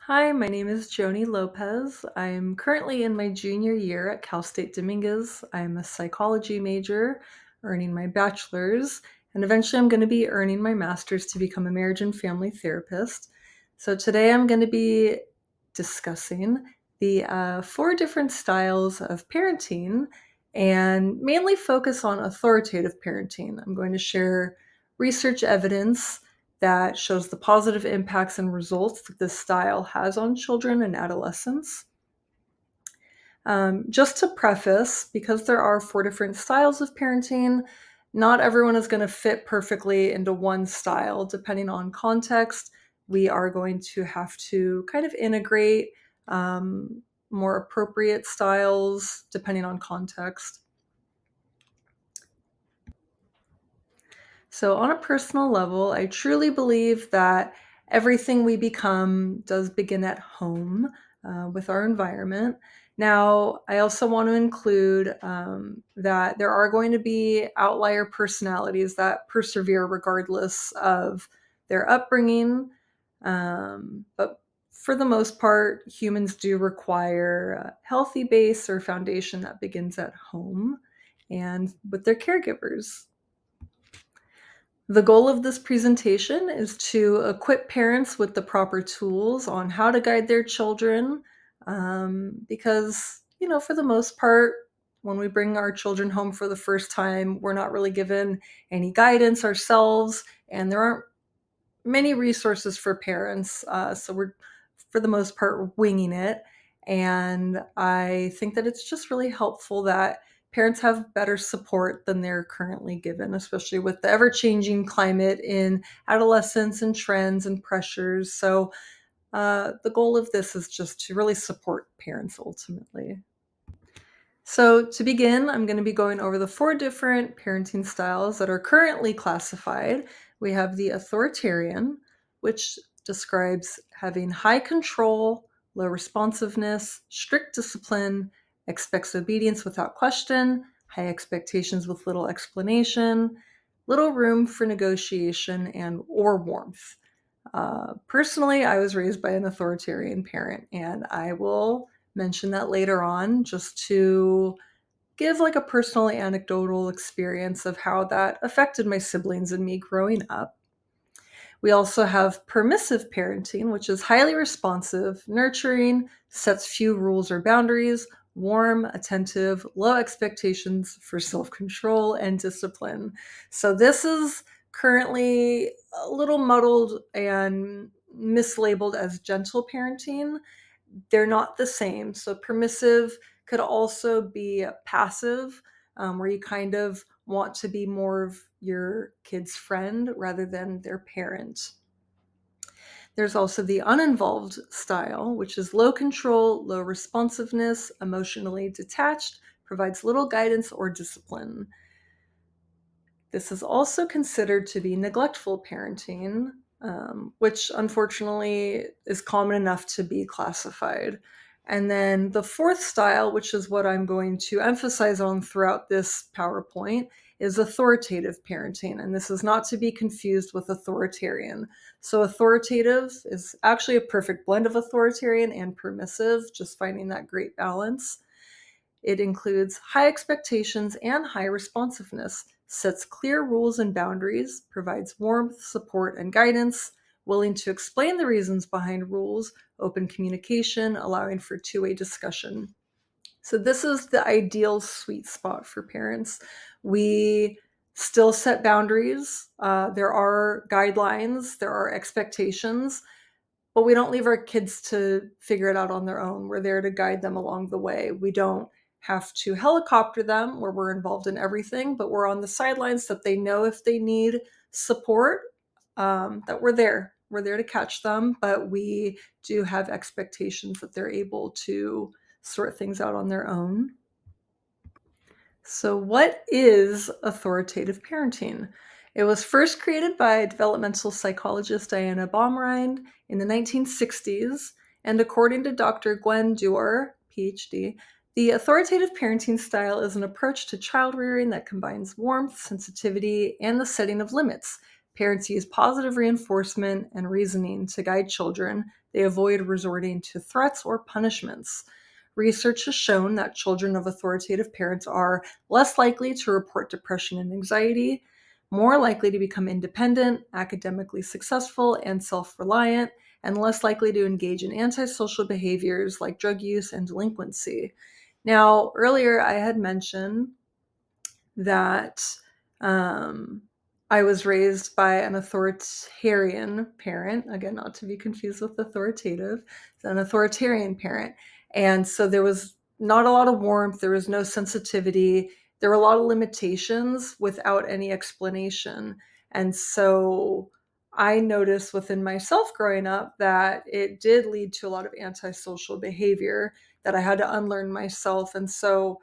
Hi, my name is Joni Lopez. I'm currently in my junior year at Cal State Dominguez. I'm a psychology major, earning my bachelor's, and eventually I'm going to be earning my master's to become a marriage and family therapist. So today I'm going to be discussing the four different styles of parenting and mainly focus on authoritative parenting. I'm going to share research evidence that shows the positive impacts and results that this style has on children and adolescents. Just to preface, because there are four different styles of parenting, not everyone is going to fit perfectly into one style. Depending on context, we are going to have to kind of integrate more appropriate styles depending on context. So, on a personal level, I truly believe that everything we become does begin at home with our environment. Now, I also want to include that there are going to be outlier personalities that persevere regardless of their upbringing. But for the most part, humans do require a healthy base or foundation that begins at home and with their caregivers. The goal of this presentation is to equip parents with the proper tools on how to guide their children because, for the most part, when we bring our children home for the first time, we're not really given any guidance ourselves, and there aren't many resources for parents. So we're, for the most part, winging it. And I think that it's just really helpful that parents have better support than they're currently given, especially with the ever changing climate in adolescence and trends and pressures. So the goal of this is just to really support parents ultimately. So, to begin, I'm going to be going over the four different parenting styles that are currently classified. We have the authoritarian, which describes having high control, low responsiveness, strict discipline, expects obedience without question, high expectations with little explanation, little room for negotiation, and or warmth. Personally, I was raised by an authoritarian parent, and I will mention that later on just to give like a personal anecdotal experience of how that affected my siblings and me growing up. We also have permissive parenting, which is highly responsive, nurturing, sets few rules or boundaries, warm, attentive, low expectations for self control and discipline. So, this is currently a little muddled and mislabeled as gentle parenting. They're not the same. So, permissive could also be passive, where you kind of want to be more of your kid's friend rather than their parent. There's also the uninvolved style, which is low control, low responsiveness, emotionally detached, provides little guidance or discipline. This is also considered to be neglectful parenting, which unfortunately is common enough to be classified. And then the fourth style, which is what I'm going to emphasize on throughout this PowerPoint, is authoritative parenting. And this is not to be confused with authoritarian. So, authoritative is actually a perfect blend of authoritarian and permissive, just finding that great balance. It includes high expectations and high responsiveness, sets clear rules and boundaries, provides warmth, support, and guidance, willing to explain the reasons behind rules, open communication, allowing for two-way discussion. So this is the ideal sweet spot for parents. We still set boundaries. There are guidelines, there are expectations, but we don't leave our kids to figure it out on their own. We're there to guide them along the way. We don't have to helicopter them where we're involved in everything, but we're on the sidelines that they know if they need support, that we're there. We're there to catch them, but we do have expectations that they're able to sort things out on their own. So, what is authoritative parenting? It was first created by developmental psychologist Diana Baumrind in the 1960s, and according to Dr. Gwen Dewar, PhD, the authoritative parenting style is an approach to child rearing that combines warmth, sensitivity, and the setting of limits. parents use positive reinforcement and reasoning to guide children, they avoid resorting to threats or punishments. Research has shown that children of authoritative parents are less likely to report depression and anxiety, more likely to become independent, academically successful, and self reliant, and less likely to engage in antisocial behaviors like drug use and delinquency. Now, earlier I had mentioned that um, I was raised by an authoritarian parent, again, not to be confused with authoritative, an authoritarian parent. And so there was not a lot of warmth, there was no sensitivity, there were a lot of limitations without any explanation. And so I noticed within myself growing up that it did lead to a lot of antisocial behavior that I had to unlearn myself. And so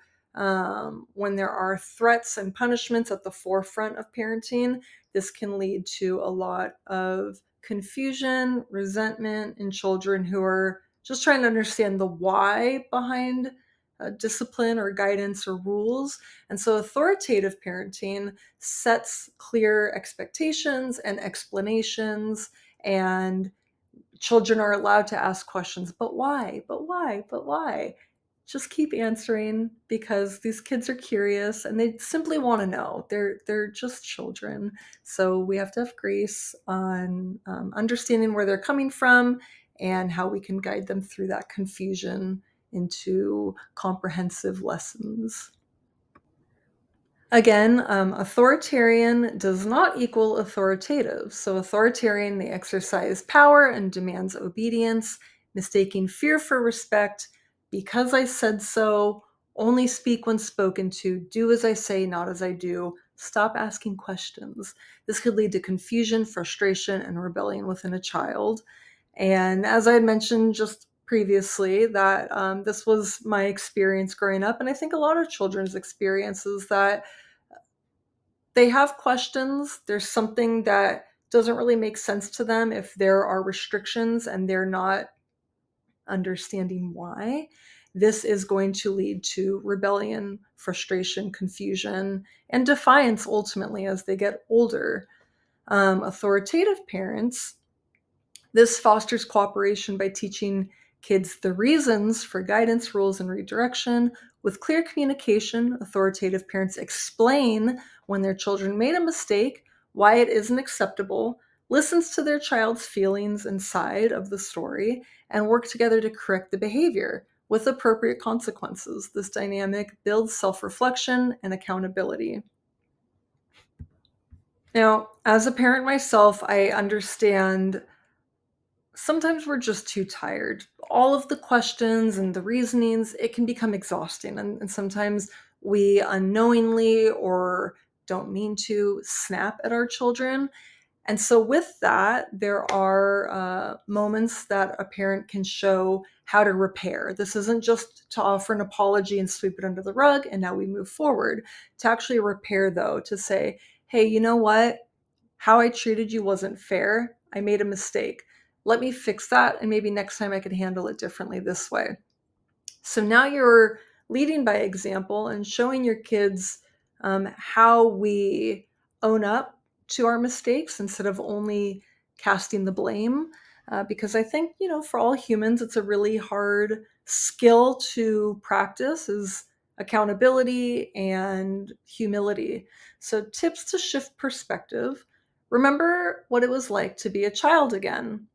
when there are threats and punishments at the forefront of parenting, this can lead to a lot of confusion, resentment in children who are just trying to understand the why behind discipline or guidance or rules. And so authoritative parenting sets clear expectations and explanations, and children are allowed to ask questions, but why? But why? But why? Just keep answering, because these kids are curious and they simply want to know. They're just children. So we have to have grace on understanding where they're coming from and how we can guide them through that confusion into comprehensive lessons. Again, authoritarian does not equal authoritative. So authoritarian, they exercise power and demands obedience, mistaking fear for respect. Because I said so, only speak when spoken to, do as I say, not as I do, stop asking questions. This could lead to confusion, frustration, and rebellion within a child. And as I had mentioned just previously, that this was my experience growing up, and I think a lot of children's experiences, that they have questions. There's something that doesn't really make sense to them if there are restrictions and they're not understanding why. This is going to lead to rebellion, frustration, confusion, and defiance ultimately as they get older. Authoritative parents, this fosters cooperation by teaching kids the reasons for guidance, rules, and redirection. With clear communication, authoritative parents explain when their children made a mistake, why it isn't acceptable, listens to their child's feelings and side of the story, and work together to correct the behavior with appropriate consequences. This dynamic builds self-reflection and accountability. Now, as a parent myself, I understand sometimes we're just too tired. All of the questions and the reasonings, it can become exhausting. And sometimes we unknowingly or don't mean to snap at our children. And so, with that, there are moments that a parent can show how to repair. This isn't just to offer an apology and sweep it under the rug and now we move forward. To actually repair, though, to say, hey, you know what? How I treated you wasn't fair. I made a mistake. Let me fix that, and maybe next time I can handle it differently this way. So now you're leading by example and showing your kids how we own up to our mistakes instead of only casting the blame. Because I think, for all humans, it's a really hard skill to practice is accountability and humility. So tips to shift perspective. Remember what it was like to be a child again.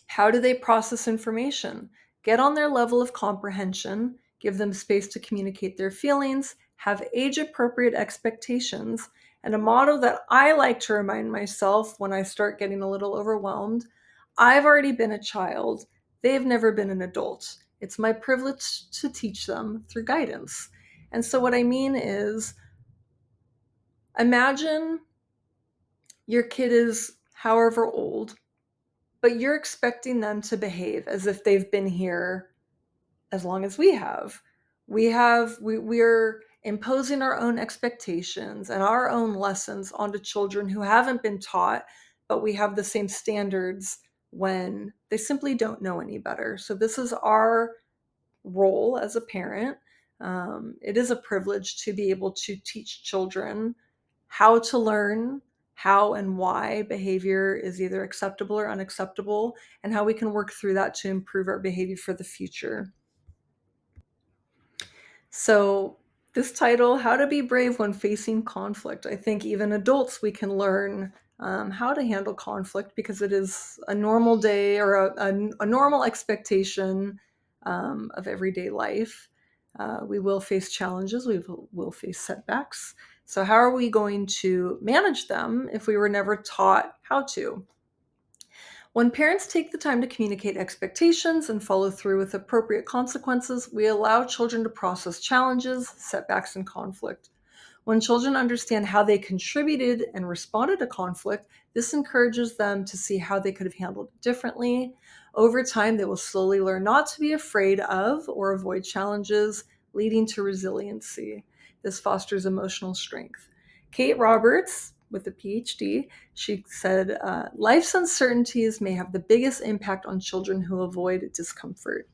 How do they process information? Get on their level of comprehension, give them space to communicate their feelings, have age appropriate expectations, and a motto that I like to remind myself when I start getting a little overwhelmed. I've already been a child. They've never been an adult. It's my privilege to teach them through guidance. And so, what I mean is, imagine your kid is however old, but you're expecting them to behave as if they've been here as long as we have. We're imposing our own expectations and our own lessons onto children who haven't been taught, but we have the same standards when they simply don't know any better. So this is our role as a parent. It is a privilege to be able to teach children how to learn, how and why behavior is either acceptable or unacceptable, and how we can work through that to improve our behavior for the future. So, this title, How to Be Brave When Facing Conflict, I think even adults, we can learn how to handle conflict because it is a normal day or a normal expectation of everyday life. We will face challenges, will face setbacks. So, how are we going to manage them if we were never taught how to? When parents take the time to communicate expectations and follow through with appropriate consequences, we allow children to process challenges, setbacks, and conflict. When children understand how they contributed and responded to conflict, this encourages them to see how they could have handled it differently. Over time, they will slowly learn not to be afraid of or avoid challenges, leading to resiliency. This fosters emotional strength. Kate Roberts, with a PhD, she said, life's uncertainties may have the biggest impact on children who avoid discomfort.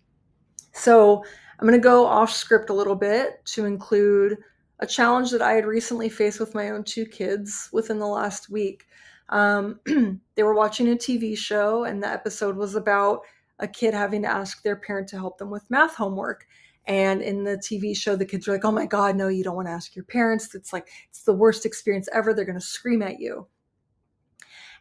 So I'm going to go off script a little bit to include a challenge that I had recently faced with my own two kids within the last week. They were watching a TV show, and the episode was about a kid having to ask their parent to help them with math homework. And in the TV show, the kids were like, "Oh my God, no, you don't want to ask your parents. It's the worst experience ever. They're going to scream at you."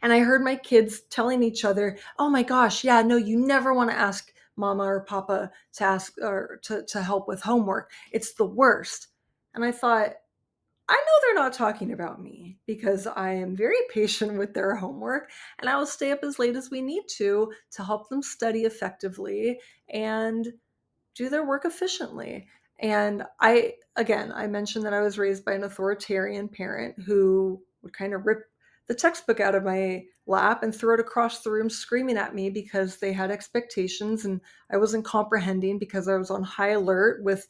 And I heard my kids telling each other, "Oh my gosh, yeah, no, you never want to ask mama or papa to ask or to help with homework. It's the worst." And I thought, I know they're not talking about me because I am very patient with their homework and I will stay up as late as we need to help them study effectively and do their work efficiently. And I mentioned that I was raised by an authoritarian parent who would kind of rip the textbook out of my lap and throw it across the room, screaming at me because they had expectations and I wasn't comprehending because I was on high alert with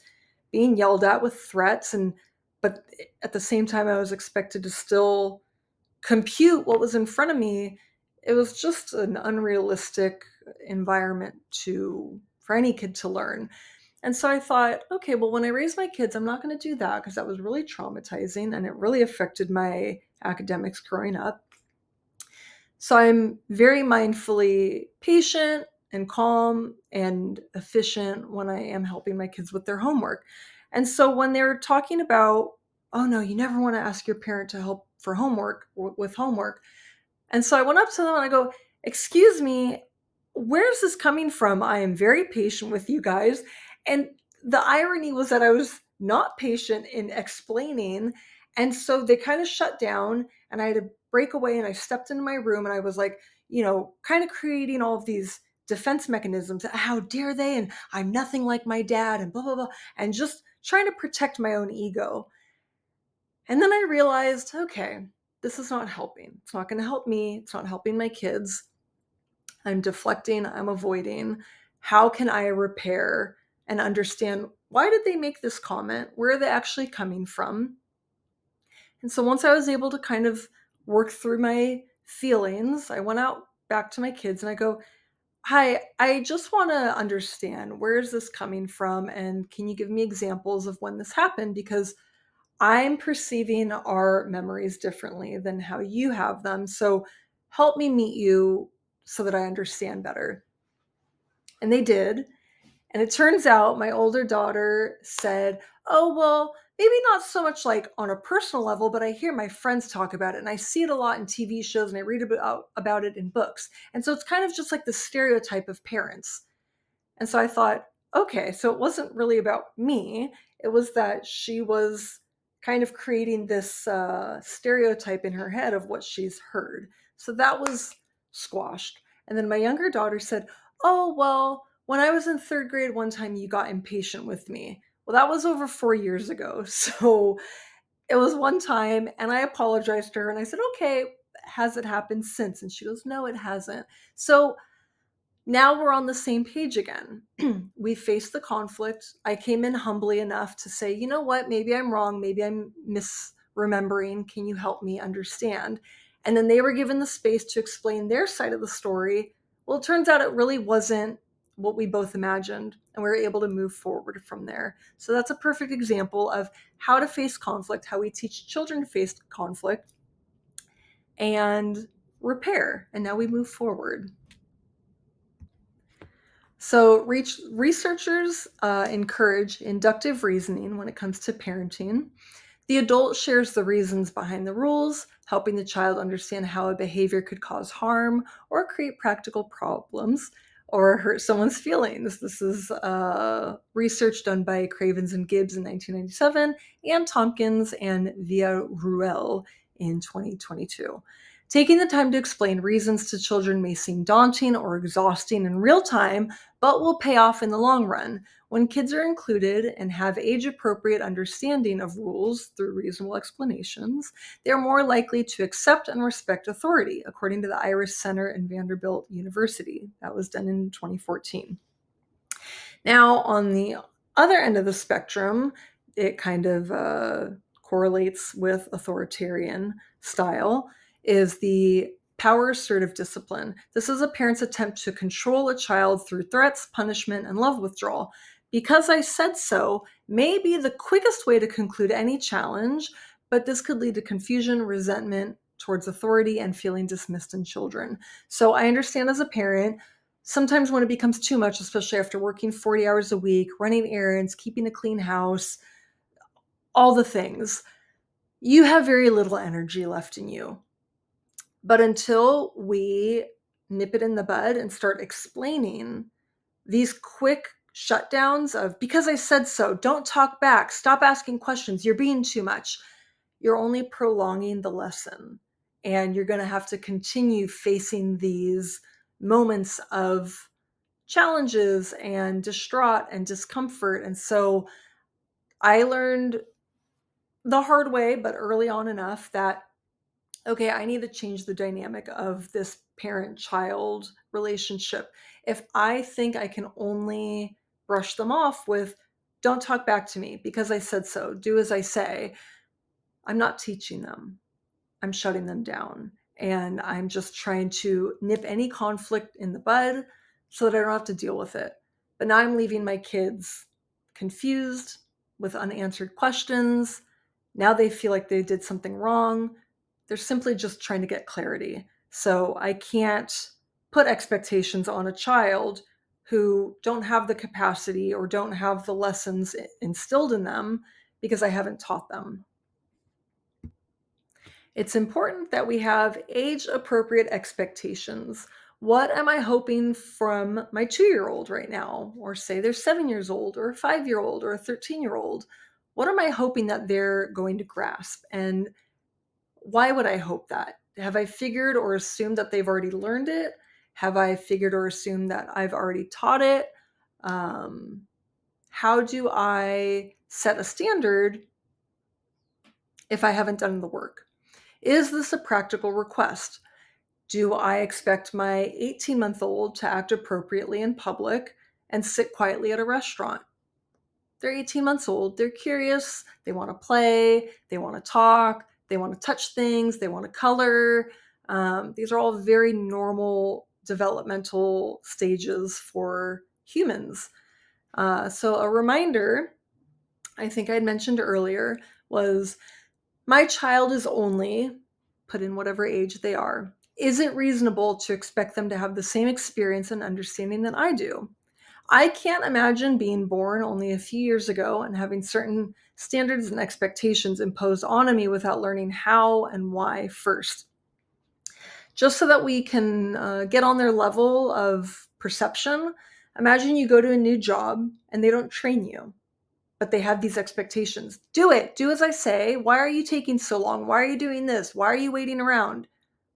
being yelled at with threats. But at the same time, I was expected to still compute what was in front of me. It was just an unrealistic environment to for any kid to learn. And so I thought, okay, well, when I raise my kids, I'm not going to do that because that was really traumatizing and it really affected my academics growing up. So I'm very mindfully patient and calm and efficient when I am helping my kids with their homework. And so when they're talking about, oh no, you never want to ask your parent to help for homework with homework, and so I went up to them and I go, "Excuse me, where's this coming from? I am very patient with you guys." And the irony was that I was not patient in explaining. And so they kind of shut down and I had to break away and I stepped into my room and I was like, kind of creating all of these defense mechanisms. How dare they? And I'm nothing like my dad and blah, blah, blah. And just trying to protect my own ego. And then I realized, okay, this is not helping. It's not going to help me. It's not helping my kids. I'm deflecting, I'm avoiding. How can I repair and understand why did they make this comment? Where are they actually coming from? And so once I was able to kind of work through my feelings, I went out back to my kids and I go, "Hi, I just want to understand where is this coming from and can you give me examples of when this happened because I'm perceiving our memories differently than how you have them. So help me meet you so that I understand better." And they did. And it turns out my older daughter said, "Oh, well, maybe not so much like on a personal level, but I hear my friends talk about it and I see it a lot in TV shows and I read about it in books. And so it's kind of just like the stereotype of parents." And so I thought, okay, so it wasn't really about me. It was that she was kind of creating this stereotype in her head of what she's heard. So that was squashed. And then my younger daughter said, "Oh, well, when I was in third grade, one time you got impatient with me." Well, that was over 4 years ago. So it was one time, and I apologized to her and I said, "Okay, has it happened since?" And she goes, "No, it hasn't." So now we're on the same page again. We faced the conflict. I came in humbly enough to say, "You know what? Maybe I'm wrong. Maybe I'm misremembering. Can you help me understand?" And then they were given the space to explain their side of the story. Well, it turns out it really wasn't what we both imagined, and we were able to move forward from there. So that's a perfect example of how to face conflict, how we teach children to face conflict, and repair. And now we move forward. So researchers encourage inductive reasoning when it comes to parenting. The adult shares the reasons behind the rules, helping the child understand how a behavior could cause harm or create practical problems or hurt someone's feelings. This is research done by Cravens and Gibbs in 1997 and Tompkins and Villarruel in 2022. Taking the time to explain reasons to children may seem daunting or exhausting in real time, but will pay off in the long run. When kids are included and have age-appropriate understanding of rules through reasonable explanations, they're more likely to accept and respect authority, according to the Irish Center and Vanderbilt University. That was done in 2014. Now, on the other end of the spectrum, it kind of correlates with authoritarian style, is the power assertive discipline. This is a parent's attempt to control a child through threats, punishment, and love withdrawal. Because I said so may be the quickest way to conclude any challenge, but this could lead to confusion, resentment towards authority, and feeling dismissed in children. So I understand as a parent, sometimes when it becomes too much, especially after working 40 hours a week, running errands, keeping a clean house, all the things, you have very little energy left in you. But until we nip it in the bud and start explaining these quick shutdowns of, because I said so, don't talk back, stop asking questions, you're being too much, you're only prolonging the lesson. And you're going to have to continue facing these moments of challenges and distraught and discomfort. And so I learned the hard way, but early on enough that, okay, I need to change the dynamic of this parent-child relationship. If I think I can only brush them off with, don't talk back to me because I said so, do as I say, I'm not teaching them. I'm shutting them down. And I'm just trying to nip any conflict in the bud so that I don't have to deal with it. But now I'm leaving my kids confused with unanswered questions. Now they feel like they did something wrong. They're simply just trying to get clarity. So I can't put expectations on a child who don't have the capacity or don't have the lessons instilled in them because I haven't taught them. It's important that we have age-appropriate expectations. What am I hoping from my 2-year-old right now? Or say they're 7 years old, or a 5-year-old, or a 13-year-old. What am I hoping that they're going to grasp? And why would I hope that? Have I figured or assumed that they've already learned it? Have I figured or assumed that I've already taught it? How do I set a standard if I haven't done the work? Is this a practical request? Do I expect my 18-month-old to act appropriately in public and sit quietly at a restaurant? They're 18 months old. They're curious. They want to play. They want to talk. They want to touch things. They want to color. These are all very normal developmental stages for humans. So a reminder, I think I had mentioned earlier, was my child is only, put in whatever age they are. Is it reasonable to expect them to have the same experience and understanding that I do? I can't imagine being born only a few years ago and having certain standards and expectations imposed on me without learning how and why first. Just so that we can get on their level of perception, imagine you go to a new job and they don't train you, but they have these expectations. Do it. Do as I say. Why are you taking so long? Why are you doing this? Why are you waiting around?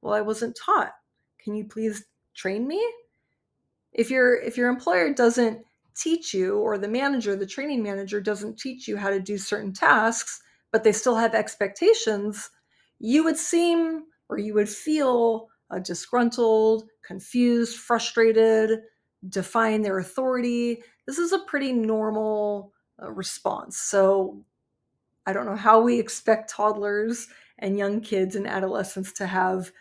Well, I wasn't taught. Can you please train me? If your employer doesn't teach you, or the manager, the training manager doesn't teach you how to do certain tasks, but they still have expectations, you would seem, or you would feel disgruntled, confused, frustrated, defying their authority. This is a pretty normal response. So I don't know how we expect toddlers and young kids and adolescents to have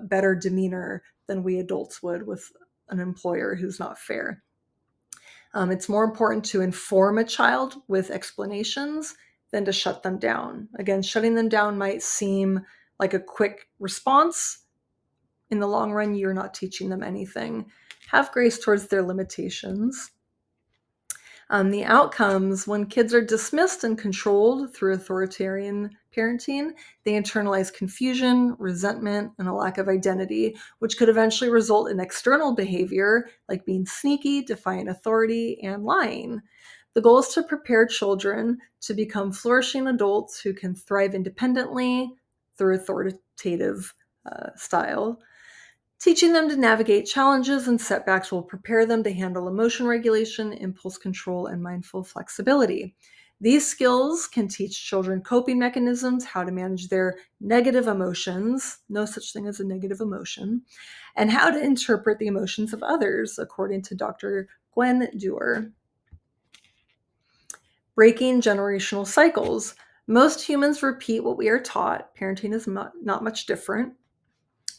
better demeanor than we adults would with an employer who's not fair. It's more important to inform a child with explanations than to shut them down. Again, shutting them down might seem like a quick response, in the long run, you're not teaching them anything. Have grace towards their limitations. The outcomes, when kids are dismissed and controlled through authoritarian parenting, they internalize confusion, resentment, and a lack of identity, which could eventually result in external behavior like being sneaky, defying authority, and lying. The goal is to prepare children to become flourishing adults who can thrive independently through authoritative style. Teaching them to navigate challenges and setbacks will prepare them to handle emotion regulation, impulse control, and mindful flexibility. These skills can teach children coping mechanisms, how to manage their negative emotions, no such thing as a negative emotion, and how to interpret the emotions of others, according to Dr. Gwen Dewar. Breaking generational cycles. Most humans repeat what we are taught. Parenting is not much different.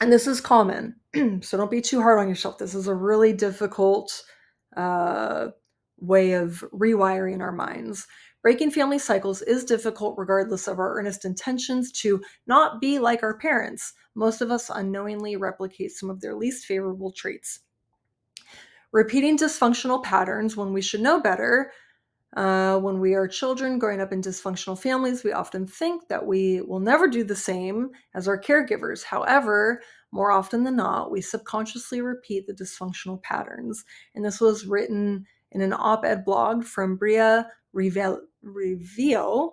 And this is common, so don't be too hard on yourself. This is a really difficult way of rewiring our minds. Breaking family cycles is difficult regardless of our earnest intentions to not be like our parents. Most of us unknowingly replicate some of their least favorable traits. Repeating dysfunctional patterns when we should know better. When we are children growing up in dysfunctional families, we often think that we will never do the same as our caregivers. However, more often than not, we subconsciously repeat the dysfunctional patterns. And this was written in an op-ed blog from Bria Revio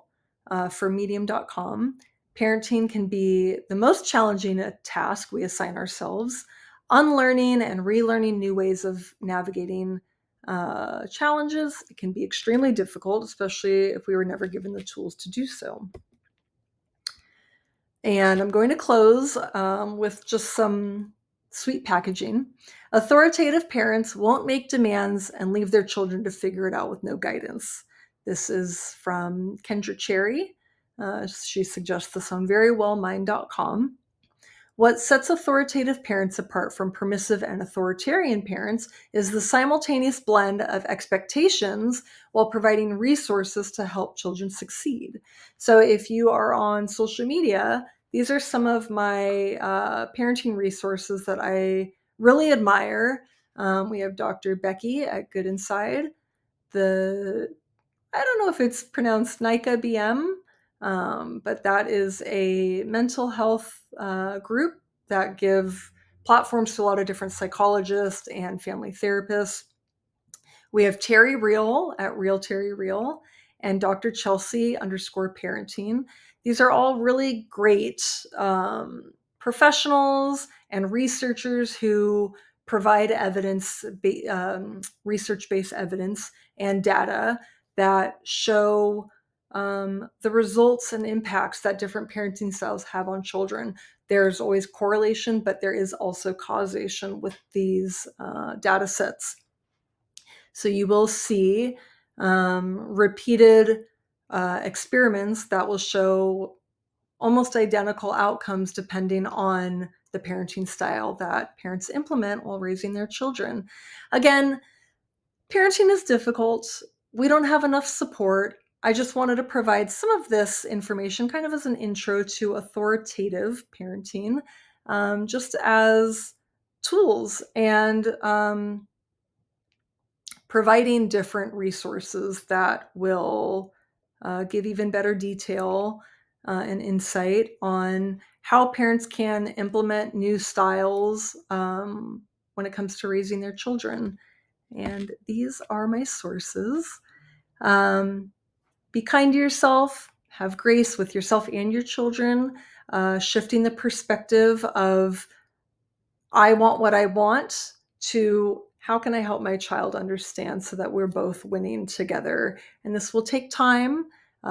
for medium.com. Parenting can be the most challenging task we assign ourselves. Unlearning and relearning new ways of navigating challenges. It can be extremely difficult, especially if we were never given the tools to do so. And I'm going to close with just some sweet packaging. Authoritative parents won't make demands and leave their children to figure it out with no guidance. This is from Kendra Cherry. She suggests this on verywellmind.com. What sets authoritative parents apart from permissive and authoritarian parents is the simultaneous blend of expectations while providing resources to help children succeed. So if you are on social media, these are some of my parenting resources that I really admire. We have Dr. Becky at Good Inside, I don't know if it's pronounced Nika BM, but that is a mental health group that give platforms to a lot of different psychologists and family therapists. We have Terry Real at Real Terry Real and Dr. Chelsea _parenting. These are all really great professionals and researchers who provide evidence, research-based evidence and data that show the results and impacts that different parenting styles have on children. There's always correlation, but there is also causation with these data sets. So you will see repeated experiments that will show almost identical outcomes depending on the parenting style that parents implement while raising their children. Again, parenting is difficult. We don't have enough support. I just wanted to provide some of this information kind of as an intro to authoritative parenting, just as tools and providing different resources that will give even better detail and insight on how parents can implement new styles when it comes to raising their children. And these are my sources. Be kind to yourself, have grace with yourself and your children, shifting the perspective of I want what I want to how can I help my child understand so that we're both winning together? And this will take time.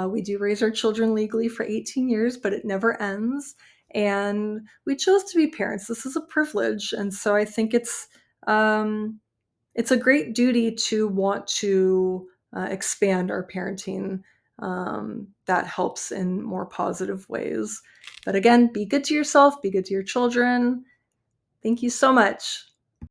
We do raise our children legally for 18 years, but it never ends. And we chose to be parents. This is a privilege. And so I think it's a great duty to want to expand our parenting that helps in more positive ways. But again, be good to yourself, be good to your children. Thank you so much.